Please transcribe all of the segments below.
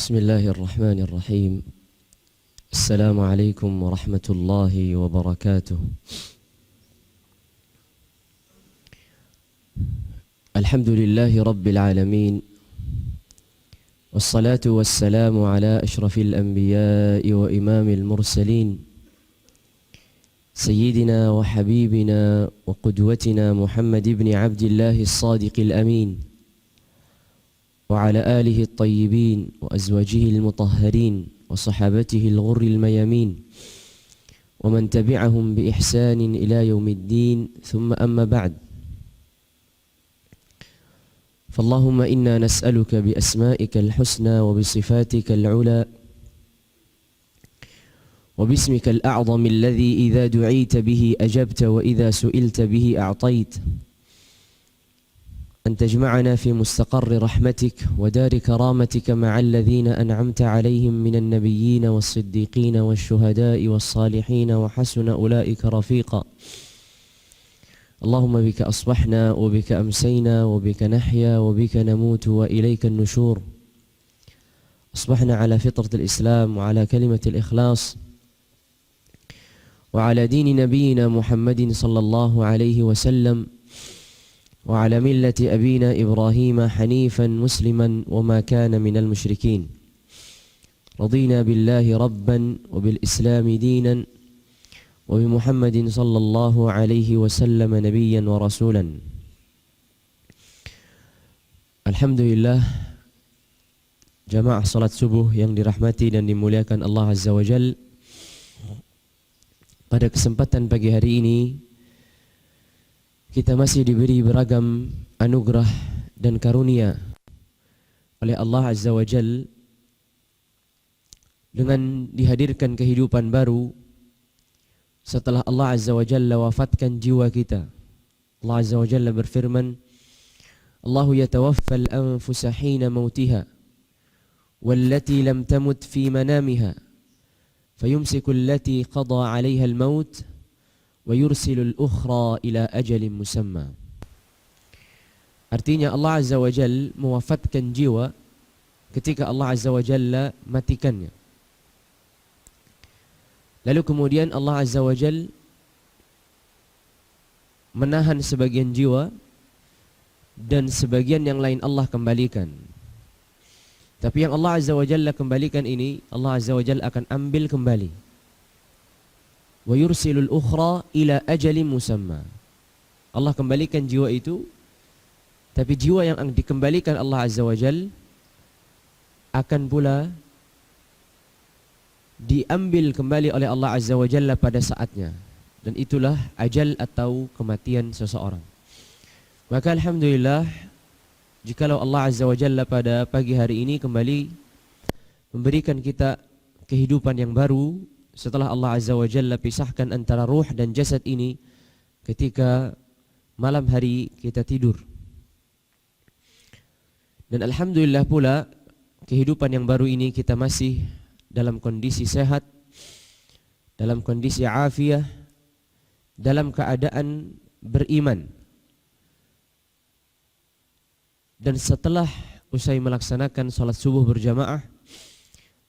بسم الله الرحمن الرحيم. السلام عليكم ورحمة الله وبركاته. الحمد لله رب العالمين، والصلاة والسلام على أشرف الأنبياء وإمام المرسلين، سيدنا وحبيبنا وقدوتنا محمد بن عبد الله الصادق الأمين، وعلى آله الطيبين وأزواجه المطهرين وصحابته الغر الميامين، ومن تبعهم بإحسان إلى يوم الدين، ثم أما بعد. فاللهم إنا نسألك بأسمائك الحسنى وبصفاتك العلى وباسمك الأعظم الذي إذا دعيت به أجبت وإذا سئلت به أعطيت، أن تجمعنا في مستقر رحمتك ودار كرامتك مع الذين أنعمت عليهم من النبيين والصديقين والشهداء والصالحين وحسن أولئك رفيقا. اللهم بك أصبحنا وبك أمسينا وبك نحيا وبك نموت وإليك النشور. أصبحنا على فطرة الإسلام وعلى كلمة الإخلاص وعلى دين نبينا محمد صلى الله عليه وسلم وعلى ملة أبينا إبراهيم حنيفا مسلما وما كان من المشركين. رضينا بالله ربا وبالإسلام دينا وبمحمد صلى الله عليه وسلم نبيا ورسولا. Alhamdulillah, jamaah salat subuh yang dirahmati dan dimuliakan Allah Azza wa Jal. Pada kesempatan pagi hari ini kita masih diberi beragam anugerah dan karunia oleh Allah Azza wa Jal dengan dihadirkan kehidupan baru setelah Allah Azza wa Jalla wafatkan jiwa kita. Allah Azza wa Jalla berfirman, Allahu yatawaffal anfusa hina mautiha wallati lam tamut fi manamiha fayumsiku allati qada 'alayha al-maut wa yursilul ukhra ila ajalin musamma. Artinya Allah Azza wa Jalla mewafatkan jiwa ketika Allah Azza wa Jalla matikannya. Lalu kemudian Allah Azza wa Jalla menahan sebagian jiwa dan sebagian yang lain Allah kembalikan. Tapi yang Allah Azza wa Jalla kembalikan ini, Allah Azza wa Jalla akan ambil kembali. Wa yursilul ukhra ila ajalin musamma. Allah kembalikan jiwa itu, tapi jiwa yang dikembalikan Allah Azza wa Jal akan pula diambil kembali oleh Allah Azza wa Jalla pada saatnya. Dan itulah ajal atau kematian seseorang. Maka alhamdulillah, jikalau Allah Azza wa Jalla pada pagi hari ini kembali memberikan kita kehidupan yang baru setelah Allah Azza wa Jalla pisahkan antara ruh dan jasad ini ketika malam hari kita tidur. Dan alhamdulillah pula kehidupan yang baru ini kita masih dalam kondisi sehat, dalam kondisi afiah, dalam keadaan beriman. Dan setelah usai melaksanakan salat subuh berjamaah,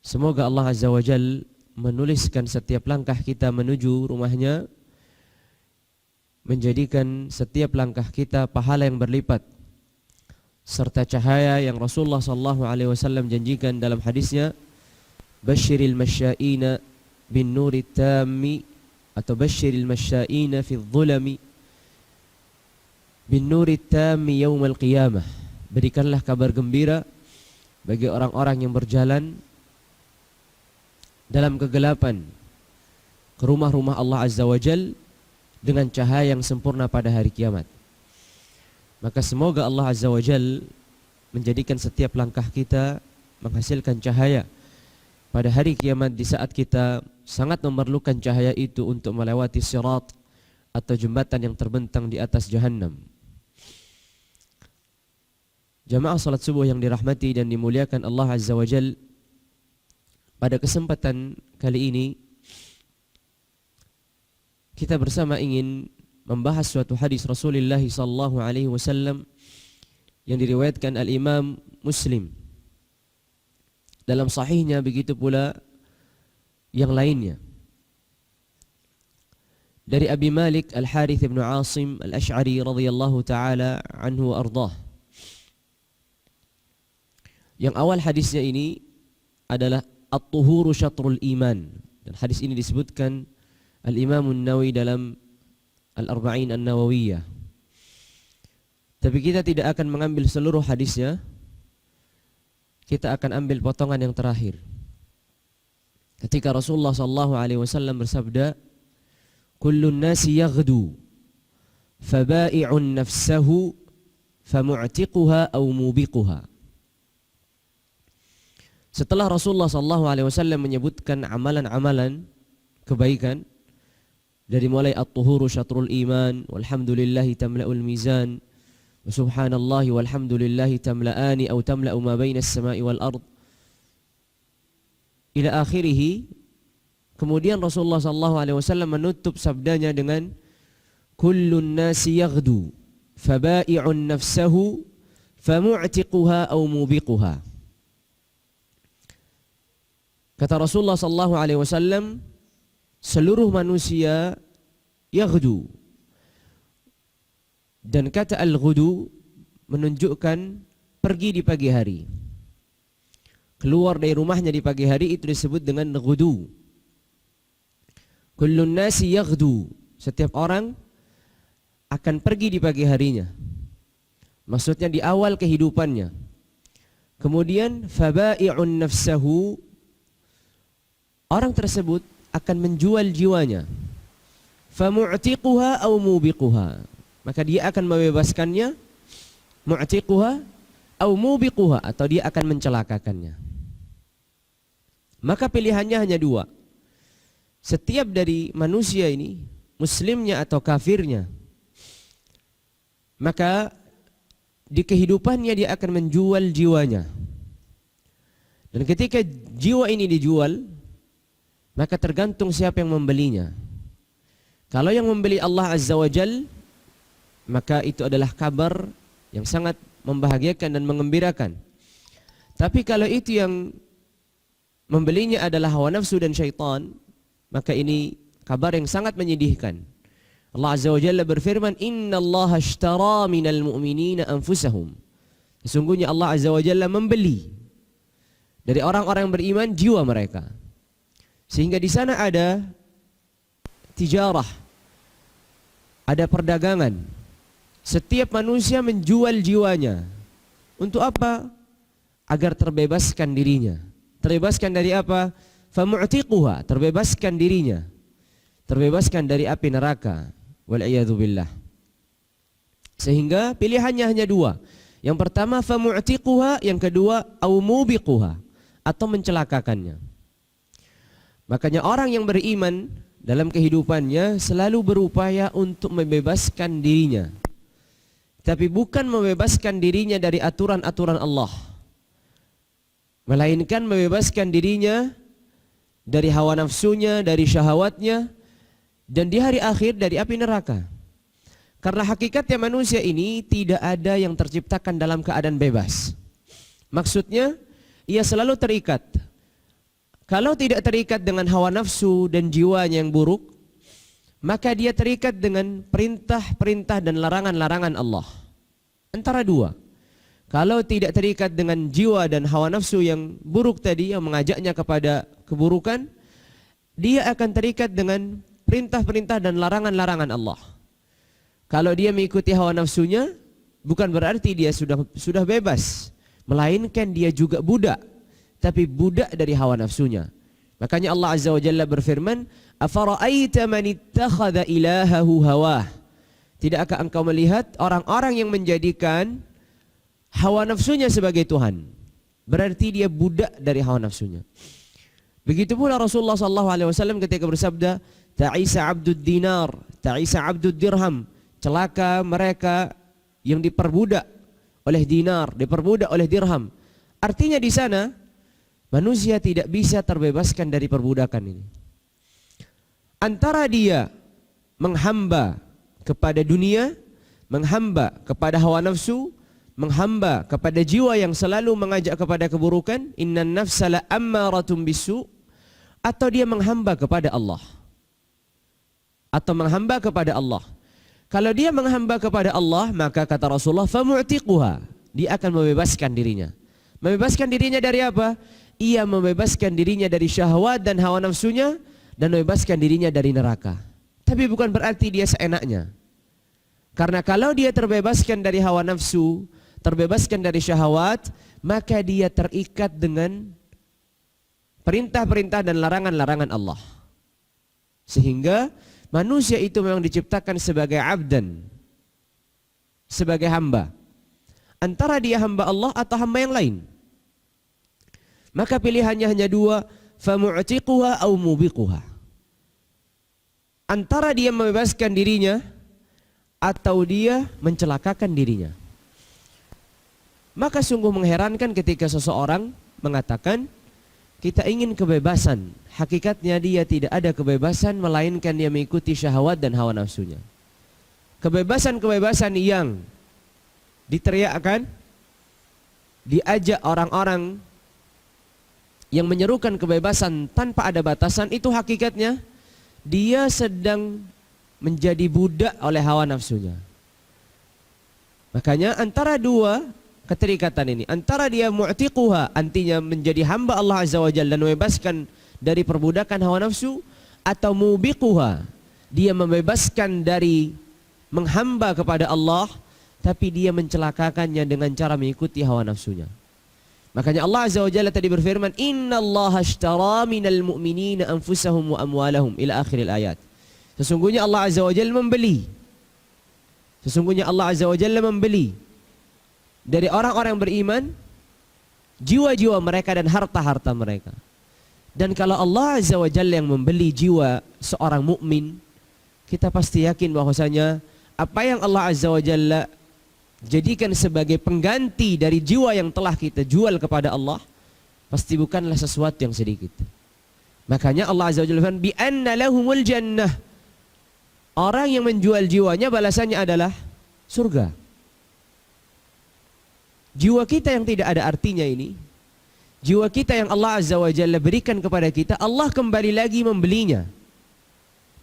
semoga Allah Azza wa Jalla menuliskan setiap langkah kita menuju rumahnya, menjadikan setiap langkah kita pahala yang berlipat serta cahaya yang Rasulullah SAW janjikan dalam hadisnya, Basyiril masya'ina bin nuri tammi, atau Basyiril masya'ina fi dhulami bin nuri tammi yaumal qiyamah. Berikanlah kabar gembira bagi orang-orang yang berjalan dalam kegelapan ke rumah-rumah Allah Azza wa Jal dengan cahaya yang sempurna pada hari kiamat. Maka semoga Allah Azza wa Jal menjadikan setiap langkah kita menghasilkan cahaya pada hari kiamat, di saat kita sangat memerlukan cahaya itu untuk melewati sirat atau jembatan yang terbentang di atas jahannam. Jamaah salat subuh yang dirahmati dan dimuliakan Allah Azza wa Jal, pada kesempatan kali ini kita bersama ingin membahas suatu hadis Rasulullah sallallahu alaihi wasallam yang diriwayatkan Al-Imam Muslim dalam sahihnya, begitu pula yang lainnya. Dari Abi Malik Al-Harith bin Asim Al-Ash'ari radhiyallahu taala anhu wa ardhah. Yang awal hadisnya ini adalah at-tuhuru syatrul iman, dan hadis ini disebutkan Al-Imam An-Nawawi dalam Al-Arba'in An-Nawawiyah. Tapi kita tidak akan mengambil seluruh hadisnya, kita akan ambil potongan yang terakhir. Ketika Rasulullah sallallahu alaihi wasallam bersabda, "Kullun nasi yaghdu, faba'i'un nafsahu, famu'tiquha aw mubiquha." Setelah Rasulullah sallallahu alaihi wasallam menyebutkan amalan-amalan kebaikan, dari mulai at-tuhuru syatrul iman, walhamdulillahi tamla'ul mizan, wa subhanallahi walhamdulillahi tamla'ani aw tamla'u ma bainas sama'i wal ard, ila akhirih. Kemudian Rasulullah sallallahu alaihi wasallam menutup sabdanya dengan kullun nasi yaghdu, faba'i'un nafsahu, famu'tiquha aw mubiquha. Kata Rasulullah sallallahu alaihi wasallam, seluruh manusia yaghdu. Dan kata al-ghudu menunjukkan pergi di pagi hari. Keluar dari rumahnya di pagi hari itu disebut dengan ghudu. Kullun nasi yaghdu. Setiap orang akan pergi di pagi harinya. Maksudnya di awal kehidupannya. Kemudian faba'i'un nafsahu, orang tersebut akan menjual jiwanya. Famu'tiquha aw mubiquha, maka dia akan membebaskannya. Mu'tiquha aw mubiquha, atau dia akan mencelakakannya. Maka pilihannya hanya dua. Setiap dari manusia ini, muslimnya atau kafirnya, maka di kehidupannya dia akan menjual jiwanya. Dan ketika jiwa ini dijual, maka tergantung siapa yang membelinya. Kalau yang membeli Allah Azza wa Jal, maka itu adalah kabar yang sangat membahagiakan dan mengembirakan. Tapi kalau itu yang membelinya adalah hawa nafsu dan syaitan, maka ini kabar yang sangat menyedihkan. Allah Azza wa Jalla berfirman, "Inna Allah ashtara minal mu'minina anfusahum." Sesungguhnya Allah Azza wa Jalla membeli dari orang-orang yang beriman jiwa mereka. Sehingga di sana ada tijarah, ada perdagangan. Setiap manusia menjual jiwanya. Untuk apa? Agar terbebaskan dirinya. Terbebaskan dari apa? Famu'tiquha, terbebaskan dirinya. Terbebaskan dari api neraka. Wal'iyadzu billah. Sehingga pilihannya hanya dua. Yang pertama famu'tiquha, yang kedua au mubiquha, atau mencelakakannya. Makanya orang yang beriman dalam kehidupannya selalu berupaya untuk membebaskan dirinya. Tapi bukan membebaskan dirinya dari aturan-aturan Allah, melainkan membebaskan dirinya dari hawa nafsunya, dari syahwatnya, dan di hari akhir dari api neraka. Karena hakikatnya manusia ini tidak ada yang terciptakan dalam keadaan bebas. Maksudnya, ia selalu terikat. Kalau tidak terikat dengan hawa nafsu dan jiwanya yang buruk, maka dia terikat dengan perintah-perintah dan larangan-larangan Allah. Antara dua. Kalau tidak terikat dengan jiwa dan hawa nafsu yang buruk tadi, yang mengajaknya kepada keburukan, dia akan terikat dengan perintah-perintah dan larangan-larangan Allah. Kalau dia mengikuti hawa nafsunya, bukan berarti dia sudah bebas, melainkan dia juga budak, tapi budak dari hawa nafsunya. Makanya Allah Azza wa Jalla berfirman, "Afara'aita man ittakhadha ilahahu hawah?" Tidakkah engkau melihat orang-orang yang menjadikan hawa nafsunya sebagai Tuhan? Berarti dia budak dari hawa nafsunya. Begitu pula Rasulullah sallallahu alaihi wasallam ketika bersabda, "Ta'isa 'abdud dinar, ta'isa 'abdud dirham." Celaka mereka yang diperbudak oleh dinar, diperbudak oleh dirham. Artinya di sana manusia tidak bisa terbebaskan dari perbudakan ini. Antara dia menghamba kepada dunia, menghamba kepada hawa nafsu, menghamba kepada jiwa yang selalu mengajak kepada keburukan, innan nafsa la ammaratun bisu, atau dia menghamba kepada Allah. Atau menghamba kepada Allah. Kalau dia menghamba kepada Allah, maka kata Rasulullah, famu'tiquha, dia akan membebaskan dirinya. Membebaskan dirinya dari apa? Ia membebaskan dirinya dari syahwat dan hawa nafsunya, dan membebaskan dirinya dari neraka. Tapi bukan berarti dia seenaknya. Karena kalau dia terbebaskan dari hawa nafsu, terbebaskan dari syahwat, maka dia terikat dengan perintah-perintah dan larangan-larangan Allah. Sehingga manusia itu memang diciptakan sebagai abdan, sebagai hamba. Antara dia hamba Allah atau hamba yang lain. Maka pilihannya hanya dua, famu'tiquha au mubiquha. Antara dia membebaskan dirinya atau dia mencelakakan dirinya. Maka sungguh mengherankan ketika seseorang mengatakan, kita ingin kebebasan. Hakikatnya dia tidak ada kebebasan, melainkan dia mengikuti syahwat dan hawa nafsunya. Kebebasan-kebebasan yang diteriakkan, diajak orang-orang yang menyerukan kebebasan tanpa ada batasan, itu hakikatnya dia sedang menjadi budak oleh hawa nafsunya. Makanya antara dua keterikatan ini, antara dia mu'tiquha, artinya menjadi hamba Allah Azza wa Jalla dan membebaskan dari perbudakan hawa nafsu, atau mubiquha, dia membebaskan dari menghamba kepada Allah tapi dia mencelakakannya dengan cara mengikuti hawa nafsunya. Makanya Allah Azza wa Jalla tadi berfirman, innallaha ashtara minal mu'minina anfusahum wa amwalahum, ila akhiril ayat. Sesungguhnya Allah Azza wa Jalla membeli. Sesungguhnya Allah Azza wa Jalla membeli dari orang-orang beriman jiwa-jiwa mereka dan harta-harta mereka. Dan kalau Allah Azza wa Jalla yang membeli jiwa seorang mukmin, kita pasti yakin bahwasanya apa yang Allah Azza wa Jalla jadikan sebagai pengganti dari jiwa yang telah kita jual kepada Allah, pasti bukanlah sesuatu yang sedikit. Makanya Allah Azza wa Jalla berfirman, bi anna lahumul jannah. Orang yang menjual jiwanya balasannya adalah surga. Jiwa kita yang tidak ada artinya ini, jiwa kita yang Allah Azza wa Jalla berikan kepada kita, Allah kembali lagi membelinya.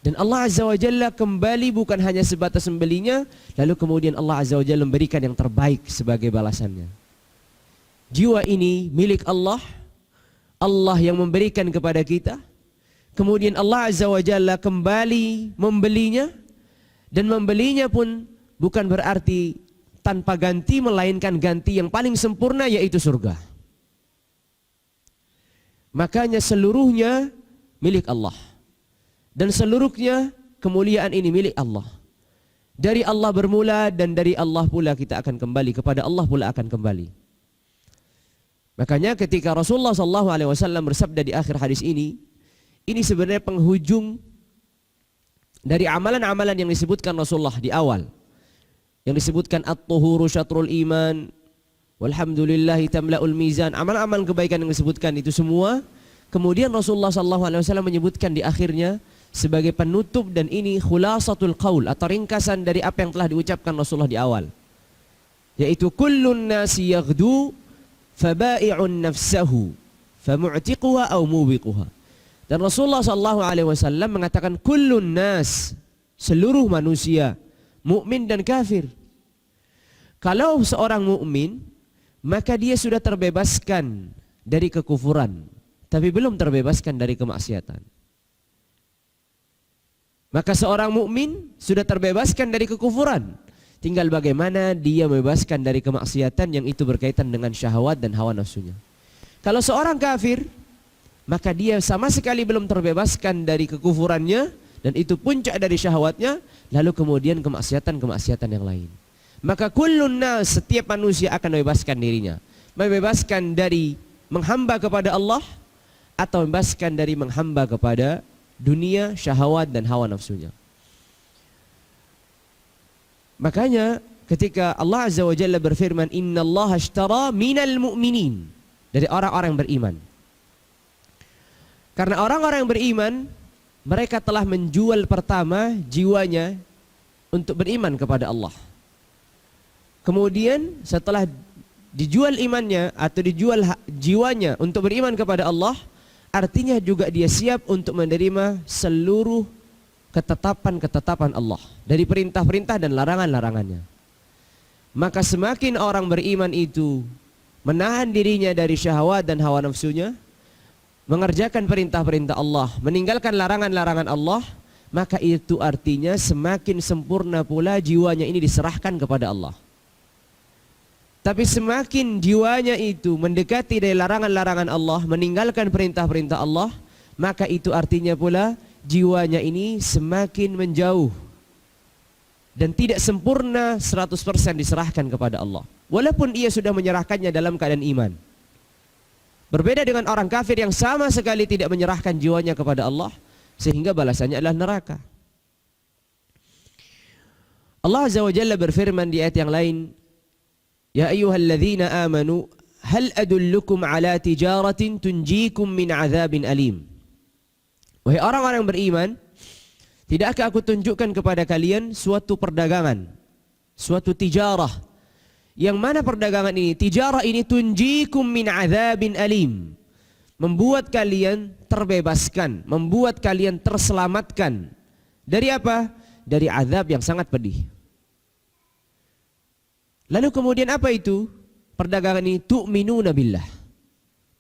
Dan Allah Azza wa Jalla kembali bukan hanya sebatas membelinya, lalu kemudian Allah Azza wa Jalla memberikan yang terbaik sebagai balasannya. Jiwa ini milik Allah, Allah yang memberikan kepada kita. Kemudian Allah Azza wa Jalla kembali membelinya, dan membelinya pun bukan berarti tanpa ganti, melainkan ganti yang paling sempurna, yaitu surga. Makanya seluruhnya milik Allah. Dan seluruhnya kemuliaan ini milik Allah. Dari Allah bermula dan dari Allah pula kita akan kembali, kepada Allah pula akan kembali. Makanya ketika Rasulullah SAW bersabda di akhir hadis ini sebenarnya penghujung dari amalan-amalan yang disebutkan Rasulullah di awal. Yang disebutkan at-tuhuru syatrul iman, walhamdulillahi tamla'ul mizan, amal-amal kebaikan yang disebutkan itu semua. Kemudian Rasulullah SAW menyebutkan di akhirnya sebagai penutup, dan ini khulasatul qaul atau ringkasan dari apa yang telah diucapkan Rasulullah di awal, yaitu kullun nasi yaghdu faba'i'un nafsahu famu'tiquha aw mubiquha. Dan Rasulullah SAW mengatakan kullun nas, seluruh manusia, mukmin dan kafir. Kalau seorang mukmin, maka dia sudah terbebaskan dari kekufuran, tapi belum terbebaskan dari kemaksiatan. Maka seorang mukmin sudah terbebaskan dari kekufuran, tinggal bagaimana dia membebaskan dari kemaksiatan yang itu berkaitan dengan syahwat dan hawa nafsunya. Kalau seorang kafir, maka dia sama sekali belum terbebaskan dari kekufurannya, dan itu puncak dari syahwatnya, lalu kemudian kemaksiatan-kemaksiatan yang lain. Maka kullun nas, setiap manusia akan membebaskan dirinya, membebaskan dari menghamba kepada Allah, atau membebaskan dari menghamba kepada dunia, syahwat dan hawa nafsunya. Makanya ketika Allah Azza wa Jalla berfirman, innallaha ashtara minal mu'minin, dari orang-orang yang beriman. Karena orang-orang yang beriman, mereka telah menjual pertama jiwanya untuk beriman kepada Allah. kemudian setelah dijual imannya atau dijual jiwanya untuk beriman kepada Allah, artinya juga dia siap untuk menerima seluruh ketetapan-ketetapan Allah dari perintah-perintah dan larangan-larangannya. Maka semakin orang beriman itu menahan dirinya dari syahwat dan hawa nafsunya, mengerjakan perintah-perintah Allah, meninggalkan larangan-larangan Allah, maka itu artinya semakin sempurna pula jiwanya ini diserahkan kepada Allah. Tapi semakin jiwanya itu mendekati dari larangan-larangan Allah, meninggalkan perintah-perintah Allah, maka itu artinya pula jiwanya ini semakin menjauh dan tidak sempurna 100% diserahkan kepada Allah. Walaupun ia sudah menyerahkannya dalam keadaan iman. Berbeda dengan orang kafir yang sama sekali tidak menyerahkan jiwanya kepada Allah, sehingga balasannya adalah neraka. Allah Azza wa Jalla berfirman di ayat yang lain, Ya ayyuhalladzina amanu, hal adullukum ala tijaratin tunjikum min azabin alim. Wahai orang-orang beriman, tidakkah aku tunjukkan kepada kalian suatu perdagangan, suatu tijarah, yang mana perdagangan ini, tijarah ini tunjikum min azabin alim, membuat kalian terbebaskan, membuat kalian terselamatkan dari apa? Dari azab yang sangat pedih. Lalu kemudian apa itu? Perdagangan ini tu'minuna billah.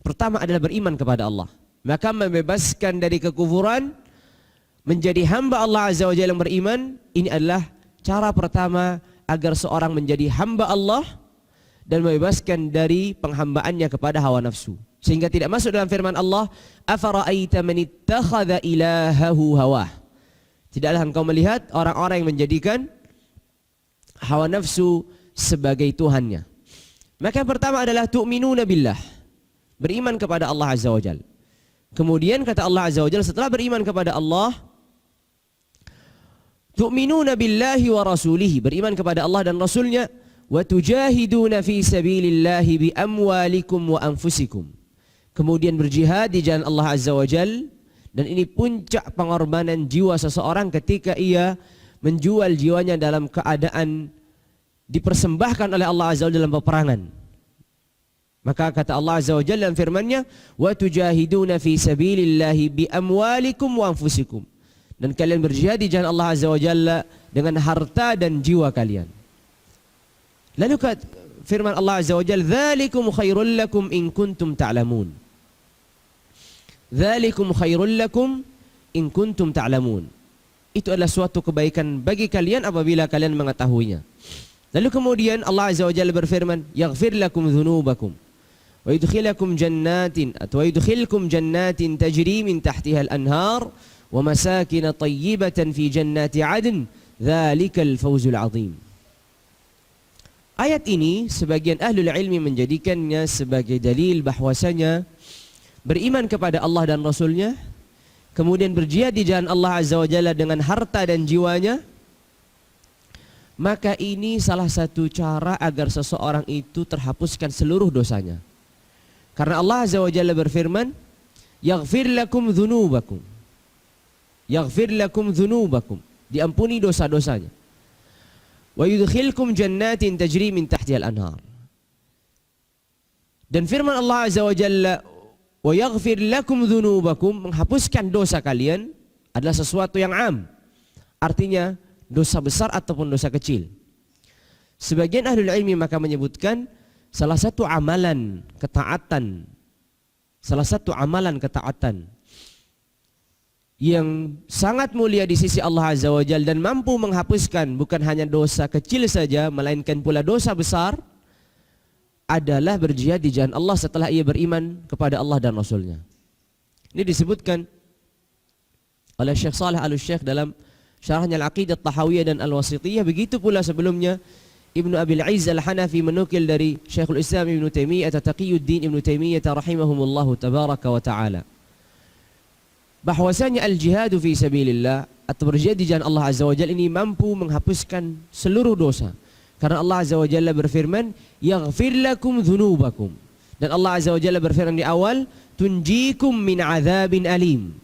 Pertama adalah beriman kepada Allah. Maka membebaskan dari kekufuran, menjadi hamba Allah Azza wa Jalla yang beriman. Ini adalah cara pertama agar seorang menjadi hamba Allah dan membebaskan dari penghambaannya kepada hawa nafsu, sehingga tidak masuk dalam firman Allah, afara'aita man ittakhadha ilahahu hawah. Tidaklah engkau melihat orang-orang yang menjadikan hawa nafsu sebagai Tuhannya. Maka yang pertama adalah tu'minuna billah, beriman kepada Allah Azza wa Jalla. Kemudian kata Allah Azza wa Jalla, setelah beriman kepada Allah, tu'minuna billahi wa rasulihi, beriman kepada Allah dan Rasulnya, wa tujahiduna fi sabilillahi bi amwalikum wa anfusikum, kemudian berjihad di jalan Allah Azza wa Jalla. Dan ini puncak pengorbanan jiwa seseorang ketika ia menjual jiwanya dalam keadaan dipersembahkan oleh Allah Azza wa Jalla dalam peperangan. Maka kata Allah Azza wa Jalla dalam firman-Nya, wa tujahiduna fi sabilillahi bi amwalikum wa anfusikum, dan kalian berjihad di jalan Allah Azza wa Jalla dengan harta dan jiwa kalian. Lalu firman Allah Azza wa Jalla, dzalikum khairul lakum in kuntum ta'lamun. Dzalikum khairul lakum in kuntum ta'lamun. Itu adalah suatu kebaikan bagi kalian apabila kalian mengetahuinya. Lalu kemudian Allah Azza wa Jalla berfirman, yaghfir lakum dzunubakum wa yudkhilakum jannatin atau yudkhilkum jannatin tajri min tahtiha al-anhar wa masakin tayyibatan fi jannati 'adn, dzalikal fawzul 'adzim. Ayat ini sebagian ahlul ilmi menjadikannya sebagai dalil bahwasanya beriman kepada Allah dan Rasulnya, kemudian berjihad di jalan Allah Azza wa Jalla dengan harta dan jiwanya, maka ini salah satu cara agar seseorang itu terhapuskan seluruh dosanya. Karena Allah Azza wa Jalla berfirman, yaghfir lakum dzunubakum, yaghfir lakum dzunubakum, diampuni dosa-dosanya, wa yudkhilkum jannatin tajri min tahtiha al-anhar. Dan firman Allah Azza wa Jalla, wa yaghfir lakum dzunubakum, menghapuskan dosa kalian, adalah sesuatu yang am. Artinya dosa besar ataupun dosa kecil. Sebagian ahlul ilmi maka menyebutkan salah satu amalan ketaatan, salah satu amalan ketaatan yang sangat mulia di sisi Allah Azza wa Jalla dan mampu menghapuskan bukan hanya dosa kecil saja, melainkan pula dosa besar, adalah berjihad di jalan Allah setelah ia beriman kepada Allah dan Rasulnya. Ini disebutkan oleh Syekh Saleh Al-Syekh dalam syarahnya Al-Aqidah Tahawiyah dan Al-Wasithiyah. Begitu pula sebelumnya Ibnu Abil Izz Al-Hanafi menukil dari Syekhul Islam Ibnu Taimiyah Taqiyuddin Ibnu Taimiyah rahimahumullahu tabaraka wa ta'ala, bahwasanya al-jihadu fi sabilillah atau berjihad di jalan Allah Azza wa Jalla ini mampu menghapuskan seluruh dosa. Karena Allah Azza wa Jalla berfirman, yaghfir lakum dzunubakum. Dan Allah Azza wa Jalla berfirman di awal, tunjikum min adzabin alim,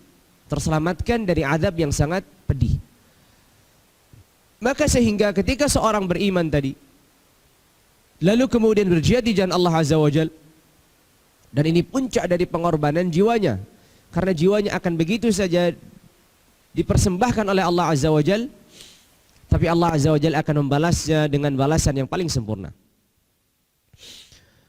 terselamatkan dari azab yang sangat pedih. Maka sehingga ketika seorang beriman tadi, lalu kemudian berjihad di jalan Allah Azza wa Jalla. Dan ini puncak dari pengorbanan jiwanya, karena jiwanya akan begitu saja dipersembahkan oleh Allah Azza wa Jalla, tapi Allah Azza wa Jalla akan membalasnya dengan balasan yang paling sempurna.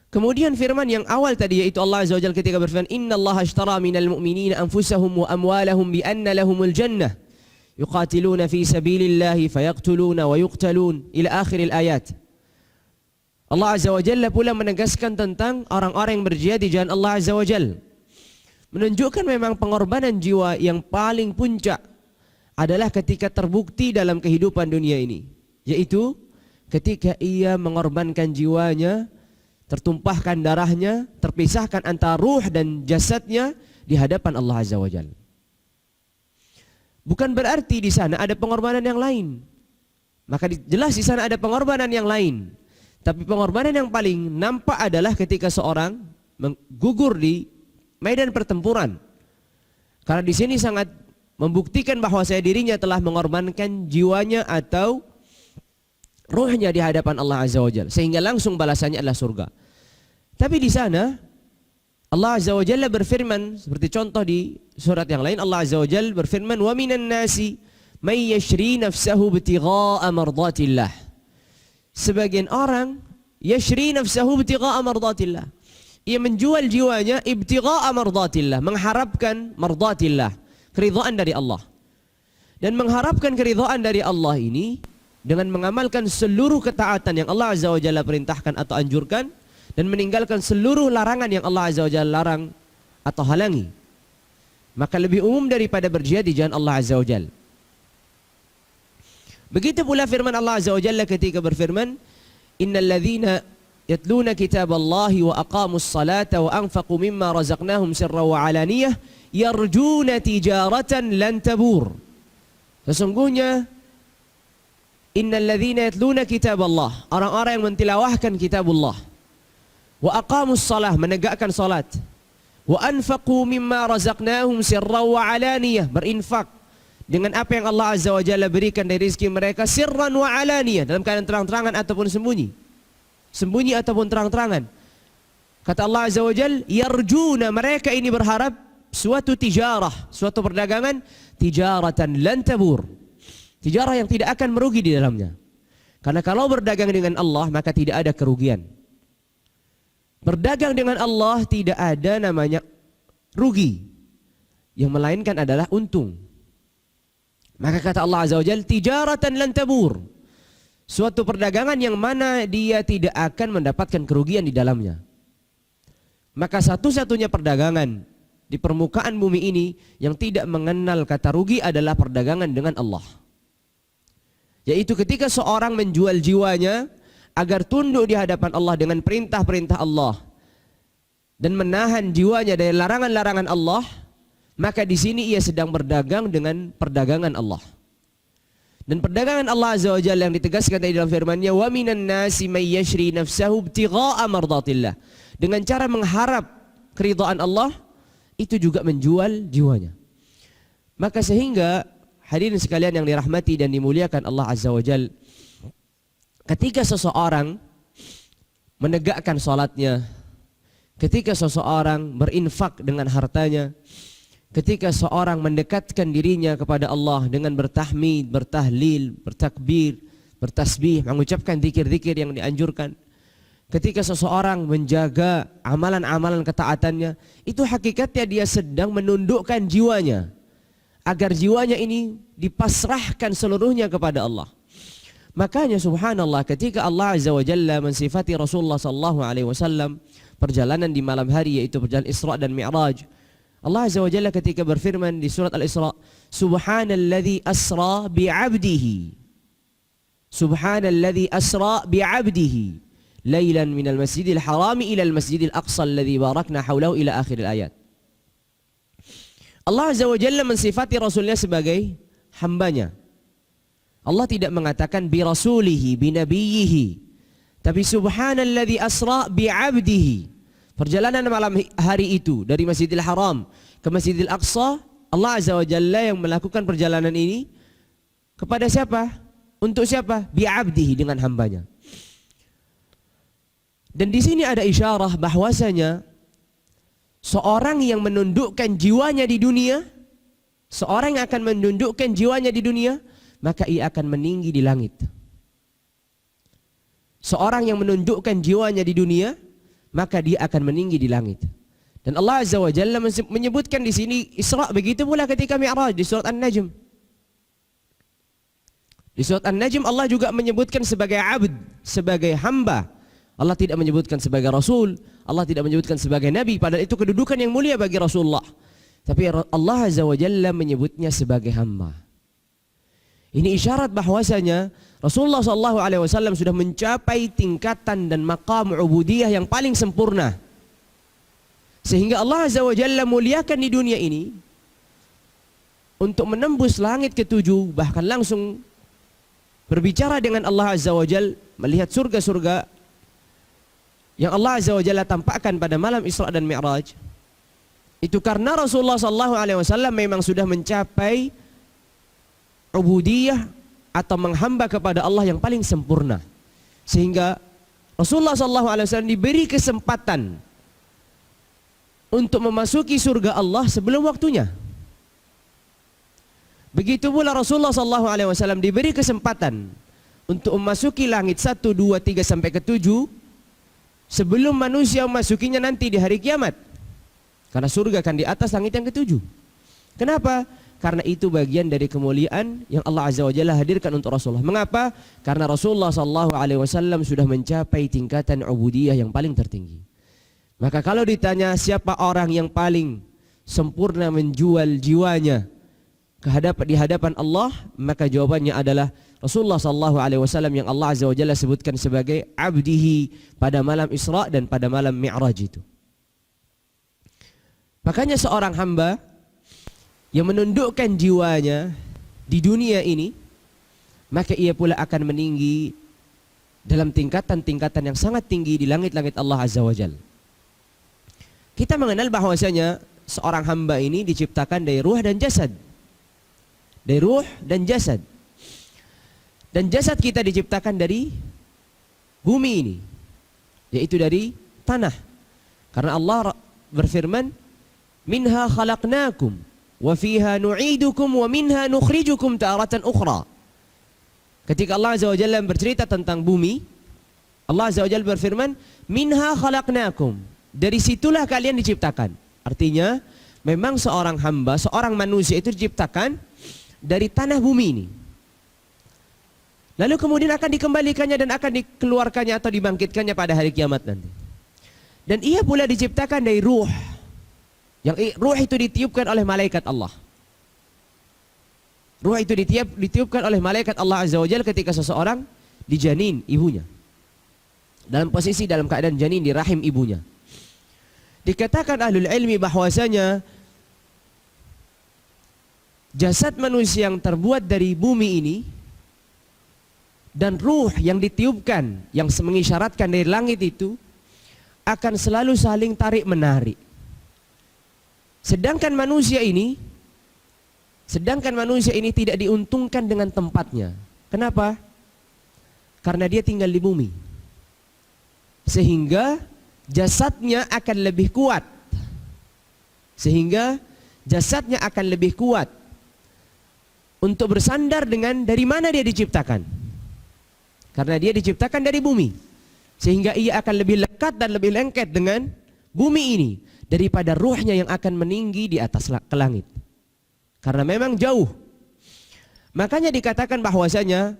Kemudian firman yang awal tadi, yaitu Allah Azza wa Jalla ketika berfirman, innallaha ashtara minal mu'minina anfusahum wa amwalahum bi anna lahumul jannah yuqatiluna fi sabilillahi fayaqtuluna wa yuqtalun ila akhiril ayat. Allah Azza wa Jalla pula menegaskan tentang orang-orang yang berjihad di jalan Allah Azza wa Jalla, menunjukkan memang pengorbanan jiwa yang paling puncak adalah ketika terbukti dalam kehidupan dunia ini, yaitu ketika ia mengorbankan jiwanya, tertumpahkan darahnya, terpisahkan antara ruh dan jasadnya di hadapan Allah Azza wa Jalla. Bukan berarti di sana ada pengorbanan yang lain. Maka jelas di sana ada pengorbanan yang lain. Tapi pengorbanan yang paling nampak adalah ketika seorang gugur di medan pertempuran. Karena di sini sangat membuktikan bahwa dirinya telah mengorbankan jiwanya atau ruhnya di hadapan Allah Azza wa Jalla, sehingga langsung balasannya adalah surga. Tapi di sana Allah Azza wa Jalla berfirman, seperti contoh di surat yang lain, Allah Azza wa Jalla berfirman, wa minan nasi may yashri nafsahu ibtigha'a mardatillah. Sebagian orang yashri nafsahu ibtigha'a mardatillah, ia menjual jiwanya ibtigha'a mardatillah, mengharapkan mardatillah, keridhaan dari Allah. Dan mengharapkan keridhaan dari Allah ini dengan mengamalkan seluruh ketaatan yang Allah Azza wa Jalla perintahkan atau anjurkan, dan meninggalkan seluruh larangan yang Allah Azza wa Jalla larang atau halangi, maka lebih umum daripada berjihad di jalan Allah Azza wa Jalla. Begitu pula firman Allah Azza wa Jalla ketika berfirman, innal ladzina yatluna kitaballahi wa aqamus salata wa anfaqu mimma razaqnahum sirran wa alaniyah yarjuna tijaratan lan tabur. Sesungguhnya innal ladzina yatluna kitaballah, orang-orang yang mentilawahkan kitabullah, wa aqamus salah, menegakkan salat, wa anfaqu mimma razaqnahum sirran wa alaniyah, berinfak dengan apa yang Allah Azza wa Jalla berikan dari rezeki mereka, sirran wa alaniyah, dalam keadaan terang-terangan ataupun sembunyi, sembunyi ataupun terang-terangan. Kata Allah Azza wa Jalla, yarjuna, mereka ini berharap suatu tijarah, suatu perdagangan, tijaratan lan tabur, tijarah yang tidak akan merugi di dalamnya. Karena kalau berdagang dengan Allah maka tidak ada kerugian. Berdagang dengan Allah tidak ada namanya rugi, yang melainkan adalah untung. Maka kata Allah Azza wa Jalla, tijaratan lan tabur, suatu perdagangan yang mana dia tidak akan mendapatkan kerugian di dalamnya. Maka satu-satunya perdagangan di permukaan bumi ini yang tidak mengenal kata rugi adalah perdagangan dengan Allah. Yaitu ketika seorang menjual jiwanya agar tunduk di hadapan Allah dengan perintah-perintah Allah dan menahan jiwanya dari larangan-larangan Allah, maka di sini ia sedang berdagang dengan perdagangan Allah. Dan perdagangan Allah Azza wa Jalla yang ditegaskan tadi dalam firman-Nya, wa minan nasi may yashri nafsahu ibtigha'a mardatillah, dengan cara mengharap keridhaan Allah, itu juga menjual jiwanya. Maka sehingga hadirin sekalian yang dirahmati dan dimuliakan Allah Azza wa Jalla, ketika seseorang menegakkan salatnya, ketika seseorang berinfak dengan hartanya, ketika seorang mendekatkan dirinya kepada Allah dengan bertahmid, bertahlil, bertakbir, bertasbih, mengucapkan zikir-zikir yang dianjurkan, ketika seseorang menjaga amalan-amalan ketaatannya, itu hakikatnya dia sedang menundukkan jiwanya agar jiwanya ini dipasrahkan seluruhnya kepada Allah. Makanya subhanallah, ketika Allah Azza wa Jalla mensifati Rasulullah sallallahu alaihi wasallam perjalanan di malam hari, yaitu perjalanan Isra dan Mi'raj, Allah Azza wa Jalla ketika berfirman di surat Al-Isra, subhanalladzi asra bi'abdihi, subhanalladzi asra bi'abdihi lailan minal masjidil harami ilal masjidil aqsa alladzi barakna haulahu ila akhiril ayat. Allah Azza wa Jalla mensifati Rasulnya sebagai hambanya. Allah tidak mengatakan bi rasulihi, bi nabiyyihi, tapi subhanalladzi asra bi'abdihi. Perjalanan malam hari itu dari Masjidil Haram ke Masjidil Aqsa, Allah Azza wa Jalla yang melakukan perjalanan ini kepada siapa? Untuk siapa? Bi'abdihi, dengan hambanya. Dan di sini ada isyarah bahwasanya seorang yang menundukkan jiwanya di dunia, seorang yang akan menundukkan jiwanya di dunia, maka ia akan meninggi di langit. Seorang yang menundukkan jiwanya di dunia, maka dia akan meninggi di langit. Dan Allah Azza wa Jalla menyebutkan di sini Isra, begitu pula ketika Mi'raj di surat An-Najm. Di surat An-Najm Allah juga menyebutkan sebagai abd, sebagai hamba. Allah tidak menyebutkan sebagai rasul, Allah tidak menyebutkan sebagai nabi, padahal itu kedudukan yang mulia bagi Rasulullah. Tapi Allah Azza wa Jalla menyebutnya sebagai hamba. Ini isyarat bahwasanya Rasulullah SAW sudah mencapai tingkatan dan maqam ubudiyah yang paling sempurna. Sehingga Allah Azza wa Jalla muliakan di dunia ini untuk menembus langit ketujuh, bahkan langsung berbicara dengan Allah Azza wa Jalla, melihat surga-surga yang Allah Azza wa Jalla tampakkan pada malam Isra dan Mi'raj. Itu karena Rasulullah SAW memang sudah mencapai ubudiyah atau menghamba kepada Allah yang paling sempurna. Sehingga Rasulullah SAW diberi kesempatan untuk memasuki surga Allah sebelum waktunya. Begitu pula Rasulullah SAW diberi kesempatan untuk memasuki langit 1, 2, 3 sampai ke 7 sebelum manusia memasukinya nanti di hari kiamat. Karena surga akan di atas langit yang ke-7. Kenapa? Karena itu bagian dari kemuliaan yang Allah Azza wa Jalla hadirkan untuk Rasulullah. Mengapa? Karena Rasulullah SAW sudah mencapai tingkatan ubudiyah yang paling tertinggi. Maka kalau ditanya siapa orang yang paling sempurna menjual jiwanya di hadapan Allah, maka jawabannya adalah Rasulullah SAW yang Allah Azza wa Jalla sebutkan sebagai abdihi pada malam Isra dan pada malam Mi'raj itu. Makanya seorang hamba yang menundukkan jiwanya di dunia ini, maka ia pula akan meninggi dalam tingkatan-tingkatan yang sangat tinggi di langit-langit Allah Azza wa Jalla. Kita mengenal bahwasanya seorang hamba ini diciptakan dari ruh dan jasad. Dari ruh dan jasad. Dan jasad kita diciptakan dari bumi ini, yaitu dari tanah. Karena Allah berfirman, "Minha khalaqnakum wa fiha nu'idukum wa minha nukhrijukum taratan ukhra." Ketika Allah Azza wa Jalla bercerita tentang bumi, Allah Azza wa Jalla berfirman, "Minha khalaqnakum." Dari situlah kalian diciptakan. Artinya, memang seorang hamba, seorang manusia itu diciptakan dari tanah bumi ini. Lalu kemudian akan dikembalikannya dan akan dikeluarkannya atau dibangkitkannya pada hari kiamat nanti. Dan ia pula diciptakan dari ruh. Yang ruh itu ditiupkan oleh malaikat Allah. Ruh itu ditiupkan oleh malaikat Allah Azza wa Jalla ketika seseorang di janin ibunya. Dalam posisi dalam keadaan janin di rahim ibunya. Dikatakan ahlul ilmi bahwasanya jasad manusia yang terbuat dari bumi ini dan ruh yang ditiupkan, yang mengisyaratkan dari langit itu akan selalu saling tarik menarik. Sedangkan manusia ini tidak diuntungkan dengan tempatnya. Kenapa? Karena dia tinggal di bumi. Sehingga jasadnya akan lebih kuat. Untuk bersandar dengan dari mana dia diciptakan. Karena dia diciptakan dari bumi. Sehingga ia akan lebih lekat dan lebih lengket dengan bumi ini daripada ruhnya yang akan meninggi di atas ke langit. Karena memang jauh. Makanya dikatakan bahwasanya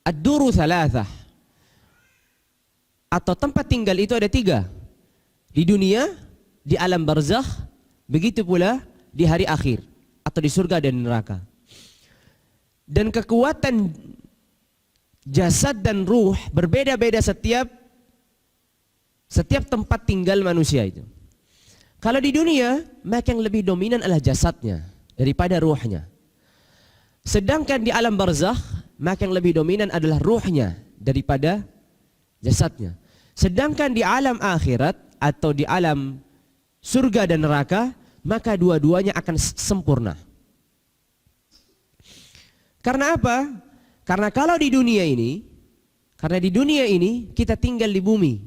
ad-duru thalathah, atau tempat tinggal itu ada 3. Di dunia, di alam barzakh, begitu pula di hari akhir atau di surga dan neraka. Dan kekuatan jasad dan ruh berbeda-beda setiap tempat tinggal manusia itu. Kalau di dunia, maka yang lebih dominan adalah jasadnya daripada ruhnya. Sedangkan di alam barzakh, maka yang lebih dominan adalah ruhnya daripada jasadnya. Sedangkan di alam akhirat atau di alam surga dan neraka, maka dua-duanya akan sempurna. Karena apa? Karena kalau di dunia ini, Karena di dunia ini kita tinggal di bumi.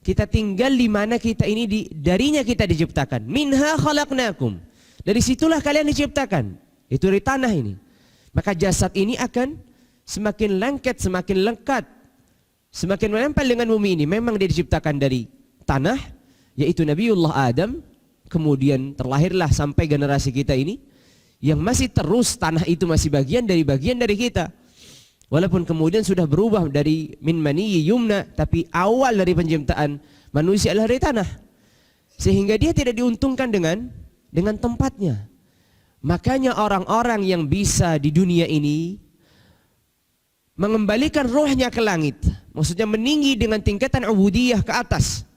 Kita tinggal di mana kita ini darinya kita diciptakan. Minha khalaqnakum. Dari situlah kalian diciptakan. Itu dari tanah ini. Maka jasad ini akan semakin lengket, semakin lengkap, semakin menempel dengan bumi ini. Memang dia diciptakan dari tanah, yaitu Nabiullah Adam. Kemudian terlahirlah sampai generasi kita ini, yang masih terus tanah itu masih bagian dari kita. Walaupun kemudian sudah berubah dari min maniyyi yumna, tapi awal dari penciptaan manusia adalah dari tanah. Sehingga dia tidak diuntungkan dengan tempatnya. Makanya orang-orang yang bisa di dunia ini mengembalikan rohnya ke langit, maksudnya meninggi dengan tingkatan ubudiyah ke atas,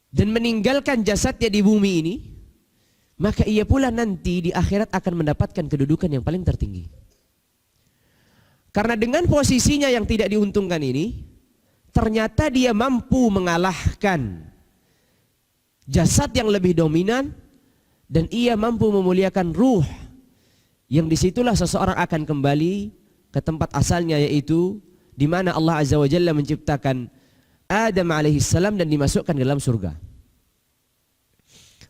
dan meninggalkan jasadnya di bumi ini, maka ia pula nanti di akhirat akan mendapatkan kedudukan yang paling tertinggi. Karena dengan posisinya yang tidak diuntungkan ini, ternyata dia mampu mengalahkan jasad yang lebih dominan, dan ia mampu memuliakan ruh, yang disitulah seseorang akan kembali ke tempat asalnya, yaitu di mana Allah Azza wa Jalla menciptakan Adam alaihissalam dan dimasukkan ke dalam surga.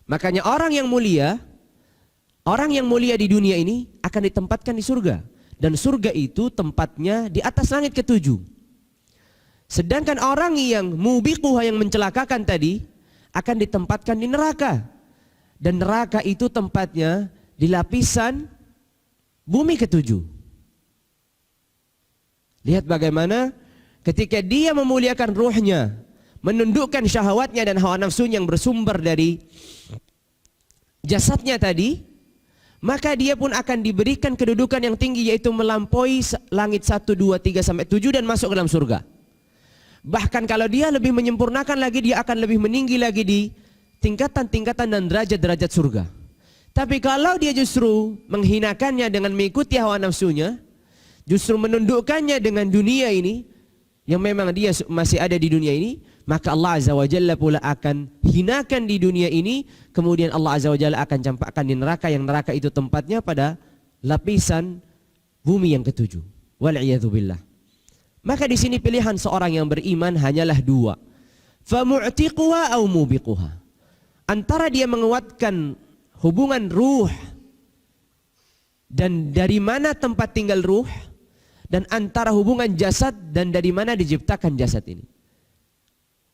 Makanya orang yang mulia di dunia ini akan ditempatkan di surga. Dan surga itu tempatnya di atas langit ketujuh. Sedangkan orang yang mubiquha, yang mencelakakan tadi, akan ditempatkan di neraka. Dan neraka itu tempatnya di lapisan bumi ketujuh. Lihat bagaimana ketika dia memuliakan ruhnya, menundukkan syahwatnya dan hawa nafsunya yang bersumber dari jasadnya tadi, maka dia pun akan diberikan kedudukan yang tinggi, yaitu melampaui langit 1, 2, 3 sampai 7 dan masuk ke dalam surga. Bahkan kalau dia lebih menyempurnakan lagi, dia akan lebih meninggi lagi di tingkatan-tingkatan dan derajat-derajat surga. Tapi kalau dia justru menghinakannya dengan mengikuti hawa nafsunya, justru menundukkannya dengan dunia ini, yang memang dia masih ada di dunia ini, maka Allah Azza wa Jalla pula akan hinakan di dunia ini, kemudian Allah Azza wa Jalla akan campakkan di neraka, yang neraka itu tempatnya pada lapisan bumi yang ketujuh. Wal'iyadzubillah. Maka di sini pilihan seorang yang beriman hanyalah dua. Famu'tiquha au mubiquha. Antara dia menguatkan hubungan ruh dan dari mana tempat tinggal ruh, dan antara hubungan jasad dan dari mana diciptakan jasad ini.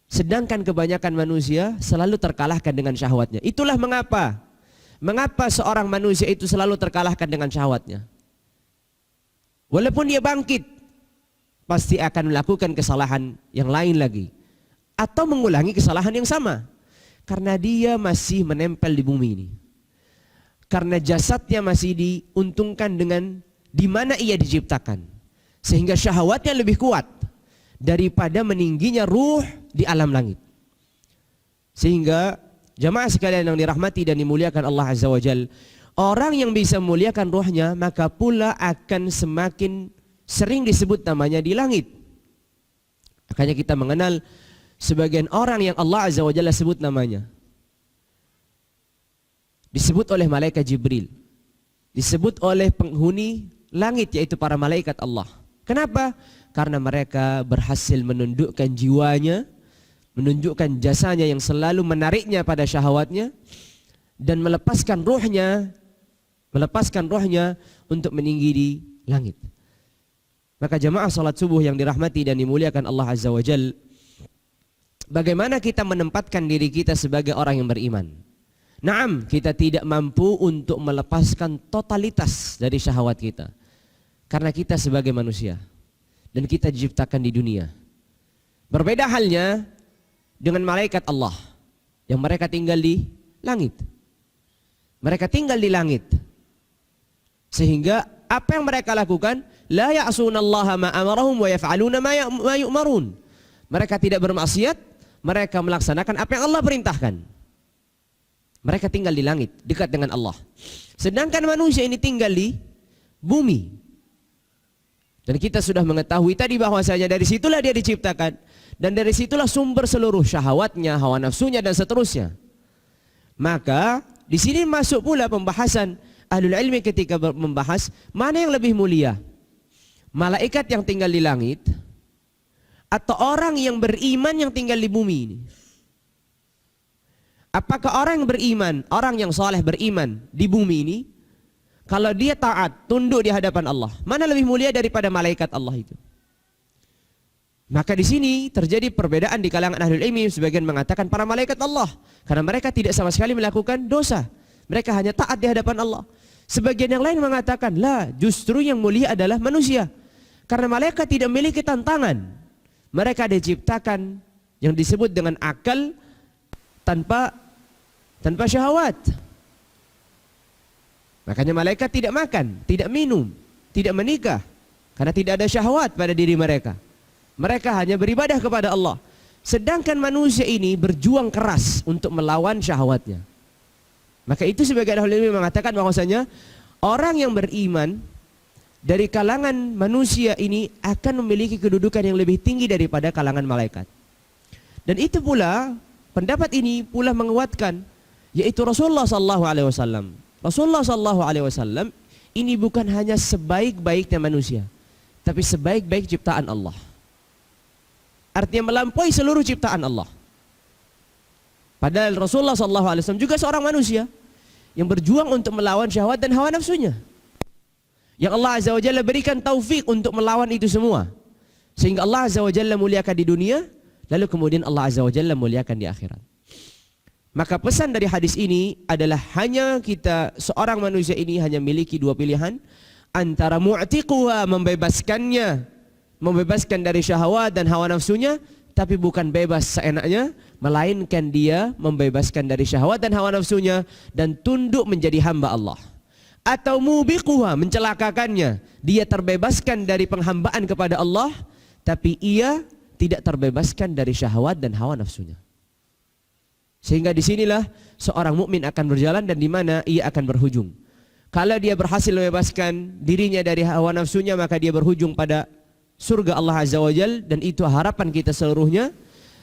Sedangkan kebanyakan manusia selalu terkalahkan dengan syahwatnya. Itulah mengapa seorang manusia itu selalu terkalahkan dengan syahwatnya. Walaupun dia bangkit, pasti akan melakukan kesalahan yang lain lagi, atau mengulangi kesalahan yang sama, karena dia masih menempel di bumi ini. Karena jasadnya masih diuntungkan dengan di mana ia diciptakan, sehingga syahwatnya lebih kuat daripada meningginya ruh di alam langit. Sehingga jamaah sekalian yang dirahmati dan dimuliakan Allah Azza wa Jalla, orang yang bisa memuliakan ruhnya, maka pula akan semakin sering disebut namanya di langit. Makanya kita mengenal sebagian orang yang Allah Azza wa Jalla sebut namanya, disebut oleh malaikat Jibril, disebut oleh penghuni langit, yaitu para malaikat Allah. Kenapa? Karena mereka berhasil menundukkan jiwanya, menunjukkan jasanya yang selalu menariknya pada syahwatnya, dan melepaskan ruhnya untuk meninggi di langit. Maka jamaah salat subuh yang dirahmati dan dimuliakan Allah Azza wa Jalla, bagaimana kita menempatkan diri kita sebagai orang yang beriman? Naam, kita tidak mampu untuk melepaskan totalitas dari syahwat kita, karena kita sebagai manusia dan kita diciptakan di dunia. Berbeda halnya dengan malaikat Allah yang mereka tinggal di langit. Mereka tinggal di langit, sehingga apa yang mereka lakukan, la ya'sunallaha ma amarahum wa yaf'aluna ma yu'marun. Mereka tidak bermaksiat, mereka melaksanakan apa yang Allah perintahkan. Mereka tinggal di langit, dekat dengan Allah. Sedangkan manusia ini tinggal di bumi. Dan kita sudah mengetahui tadi bahwasanya dari situlah dia diciptakan, dan dari situlah sumber seluruh syahwatnya, hawa nafsunya dan seterusnya. Maka di sini masuk pula pembahasan ahlul ilmi ketika membahas mana yang lebih mulia, malaikat yang tinggal di langit atau orang yang beriman yang tinggal di bumi ini? Apakah orang yang beriman, orang yang saleh beriman di bumi ini, kalau dia taat, tunduk di hadapan Allah, mana lebih mulia daripada malaikat Allah itu? Maka di sini terjadi perbedaan di kalangan ahlul ilmi. Sebagian mengatakan para malaikat Allah, karena mereka tidak sama sekali melakukan dosa. Mereka hanya taat di hadapan Allah. Sebagian yang lain mengatakan, lah, justru yang mulia adalah manusia. Karena malaikat tidak memiliki tantangan. Mereka diciptakan yang disebut dengan akal tanpa syahwat. Makanya malaikat tidak makan, tidak minum, tidak menikah, karena tidak ada syahwat pada diri mereka. Mereka hanya beribadah kepada Allah. Sedangkan manusia ini berjuang keras untuk melawan syahwatnya. Maka itu sebagian ahli ilmu mengatakan bahwasanya orang yang beriman dari kalangan manusia ini akan memiliki kedudukan yang lebih tinggi daripada kalangan malaikat. Dan itu pula, pendapat ini pula menguatkan, yaitu Rasulullah SAW. Rasulullah SAW ini bukan hanya sebaik-baiknya manusia, tapi sebaik-baik ciptaan Allah. Artinya melampaui seluruh ciptaan Allah. Padahal Rasulullah SAW juga seorang manusia yang berjuang untuk melawan syahwat dan hawa nafsunya. Yang Allah Azza wa Jalla berikan taufik untuk melawan itu semua. Sehingga Allah Azza wa Jalla muliakan di dunia, lalu kemudian Allah Azza wa Jalla muliakan di akhirat. Maka pesan dari hadis ini adalah hanya kita, seorang manusia ini hanya memiliki dua pilihan. Antara mu'tiquha, membebaskan dari syahwat dan hawa nafsunya, tapi bukan bebas seenaknya, melainkan dia membebaskan dari syahwat dan hawa nafsunya dan tunduk menjadi hamba Allah. Atau mubiquha, mencelakakannya, dia terbebaskan dari penghambaan kepada Allah, tapi ia tidak terbebaskan dari syahwat dan hawa nafsunya. Sehingga disinilah seorang mukmin akan berjalan dan di mana ia akan berhujung. Kalau dia berhasil membebaskan dirinya dari hawa nafsunya, maka dia berhujung pada surga Allah Azza wa Jal, dan itu harapan kita seluruhnya.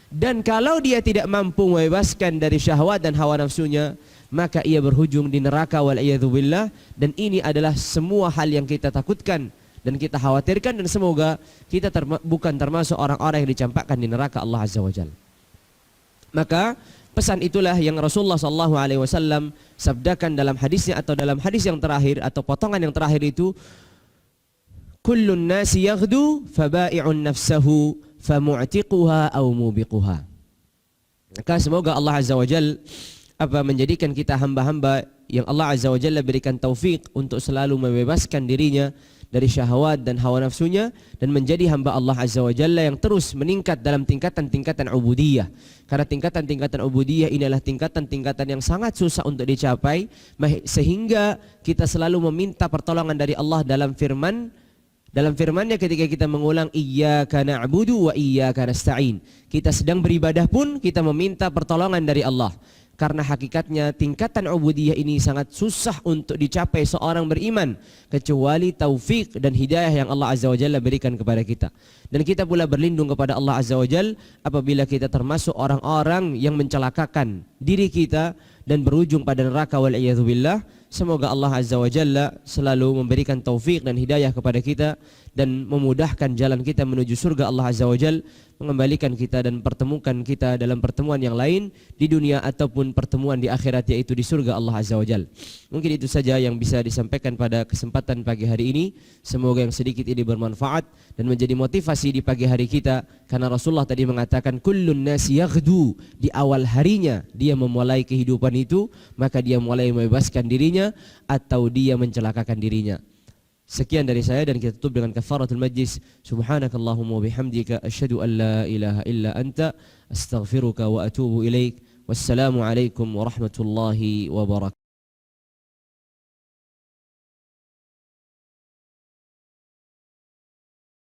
Dan kalau dia tidak mampu membebaskan dari syahwat dan hawa nafsunya, maka ia berhujung di neraka wal'iyadzubillah. Dan ini adalah semua hal yang kita takutkan dan kita khawatirkan, dan semoga kita bukan termasuk orang-orang yang dicampakkan di neraka Allah Azza wa Jal. Maka pesan itulah yang Rasulullah SAW sabdakan dalam hadisnya, atau dalam hadis yang terakhir atau potongan yang terakhir itu, kullun nasi yaghdu faba'i'un nafsahu famu'tiquha aw mubiquha. Maka semoga Allah Azza wa Jalla menjadikan kita hamba-hamba yang Allah Azza wa Jalla berikan taufik untuk selalu membebaskan dirinya dari syahwat dan hawa nafsunya, dan menjadi hamba Allah Azza wa Jalla yang terus meningkat dalam tingkatan-tingkatan ubudiyah. Karena tingkatan-tingkatan ubudiyah ini adalah tingkatan-tingkatan yang sangat susah untuk dicapai, sehingga kita selalu meminta pertolongan dari Allah dalam firman-Nya ketika kita mengulang iyyaka na'budu wa iyyaka nasta'in. Kita sedang beribadah pun kita meminta pertolongan dari Allah. Karena hakikatnya tingkatan ubudiyah ini sangat susah untuk dicapai seorang beriman, kecuali taufik dan hidayah yang Allah Azza wa Jalla berikan kepada kita. Dan kita pula berlindung kepada Allah Azza wa Jalla apabila kita termasuk orang-orang yang mencelakakan diri kita dan berujung pada neraka wal'iyadzubillah. Semoga Allah Azza wa Jalla selalu memberikan taufik dan hidayah kepada kita dan memudahkan jalan kita menuju surga Allah Azza wa Jalla, mengembalikan kita dan pertemukan kita dalam pertemuan yang lain di dunia ataupun pertemuan di akhirat, yaitu di surga Allah Azza wa Jalla. Mungkin itu saja yang bisa disampaikan pada kesempatan pagi hari ini. Semoga yang sedikit ini bermanfaat dan menjadi motivasi di pagi hari kita, karena Rasulullah tadi mengatakan kullun nasi yaghdu, di awal harinya dia memulai kehidupan itu, maka dia mulai membebaskan dirinya atau dia mencelakakan dirinya. Sekian dari saya, dan kita tutup dengan kafaratul majlis. Subhanakallahumma bihamdika asyhadu an la ilaha illa anta astaghfiruka wa atubu ilaik. Wassalamu alaikum warahmatullahi wabarakatuh.